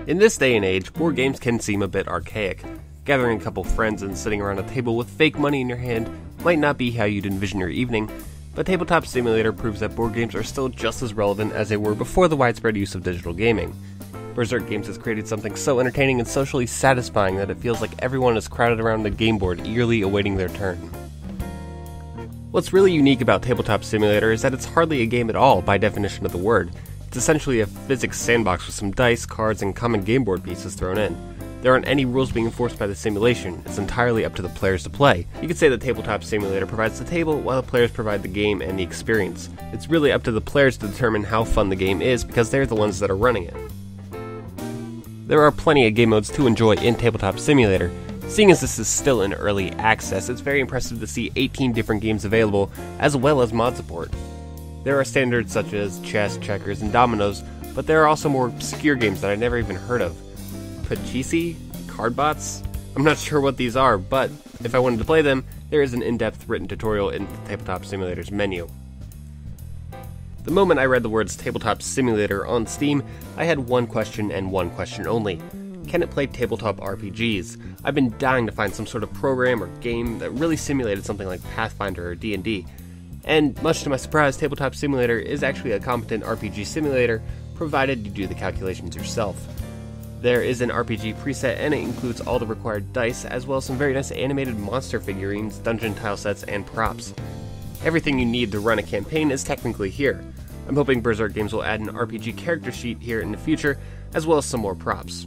In this day and age, board games can seem a bit archaic. Gathering a couple friends and sitting around a table with fake money in your hand might not be how you'd envision your evening, but Tabletop Simulator proves that board games are still just as relevant as they were before the widespread use of digital gaming. Berserk Games has created something so entertaining and socially satisfying that it feels like everyone is crowded around the game board, eagerly awaiting their turn. What's really unique about Tabletop Simulator is that it's hardly a game at all by definition of the word. It's essentially a physics sandbox with some dice, cards, and common game board pieces thrown in. There aren't any rules being enforced by the simulation. It's entirely up to the players to play. You could say that Tabletop Simulator provides the table while the players provide the game and the experience. It's really up to the players to determine how fun the game is because they're the ones that are running it. There are plenty of game modes to enjoy in Tabletop Simulator. Seeing as this is still in early access, it's very impressive to see 18 different games available, as well as mod support. There are standards such as chess, checkers, and dominoes, but there are also more obscure games that I never even heard of. Pachisi? Cardbots? I'm not sure what these are, but if I wanted to play them, there is an in-depth written tutorial in the Tabletop Simulator's menu. The moment I read the words Tabletop Simulator on Steam, I had one question and one question only. Can it play tabletop RPGs? I've been dying to find some sort of program or game that really simulated something like Pathfinder or D&D. And much to my surprise, Tabletop Simulator is actually a competent RPG simulator, provided you do the calculations yourself. There is an RPG preset and it includes all the required dice, as well as some very nice animated monster figurines, dungeon tile sets, and props. Everything you need to run a campaign is technically here. I'm hoping Berserk Games will add an RPG character sheet here in the future, as well as some more props.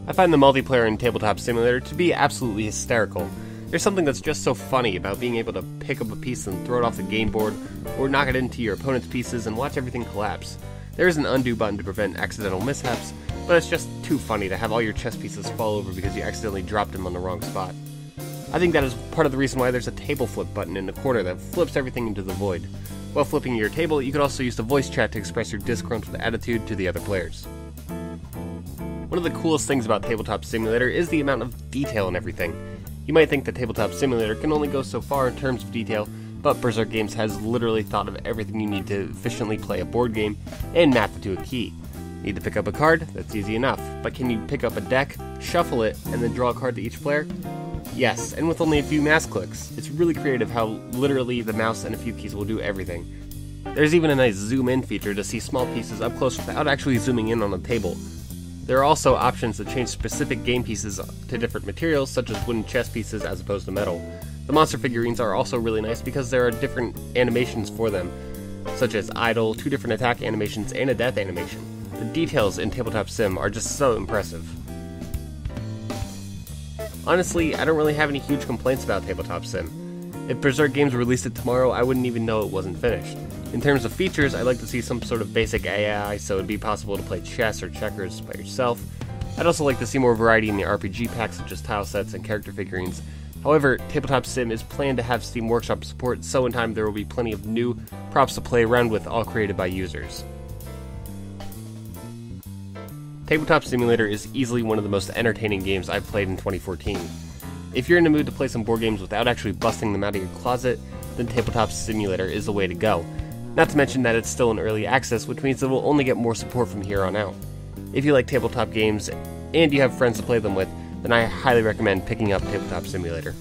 I find the multiplayer in Tabletop Simulator to be absolutely hysterical. There's something that's just so funny about being able to pick up a piece and throw it off the game board, or knock it into your opponent's pieces and watch everything collapse. There is an undo button to prevent accidental mishaps, but it's just too funny to have all your chess pieces fall over because you accidentally dropped them on the wrong spot. I think that is part of the reason why there's a table flip button in the corner that flips everything into the void. While flipping your table, you could also use the voice chat to express your disgruntled attitude to the other players. One of the coolest things about Tabletop Simulator is the amount of detail in everything. You might think that Tabletop Simulator can only go so far in terms of detail, but Berserk Games has literally thought of everything you need to efficiently play a board game and map it to a key. Need to pick up a card? That's easy enough. But can you pick up a deck, shuffle it, and then draw a card to each player? Yes, and with only a few mouse clicks. It's really creative how literally the mouse and a few keys will do everything. There's even a nice zoom in feature to see small pieces up close without actually zooming in on the table. There are also options to change specific game pieces to different materials, such as wooden chess pieces as opposed to metal. The monster figurines are also really nice because there are different animations for them, such as idle, 2 different attack animations, and a death animation. The details in Tabletop Sim are just so impressive. Honestly, I don't really have any huge complaints about Tabletop Sim. If Berserk Games released it tomorrow, I wouldn't even know it wasn't finished. In terms of features, I'd like to see some sort of basic AI so it'd be possible to play chess or checkers by yourself. I'd also like to see more variety in the RPG packs such as tile sets and character figurines. However, Tabletop Sim is planned to have Steam Workshop support, so in time there will be plenty of new props to play around with, all created by users. Tabletop Simulator is easily one of the most entertaining games I've played in 2014. If you're in the mood to play some board games without actually busting them out of your closet, then Tabletop Simulator is the way to go. Not to mention that it's still in early access, which means it will only get more support from here on out. If you like tabletop games and you have friends to play them with, then I highly recommend picking up Tabletop Simulator.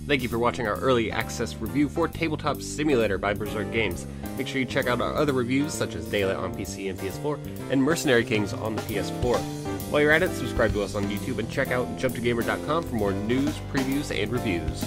Thank you for watching our early access review for Tabletop Simulator by Berserk Games. Make sure you check out our other reviews such as Daylight on PC and PS4 and Mercenary Kings on the PS4. While you're at it, subscribe to us on YouTube and check out JumpToGamer.com for more news, previews, and reviews.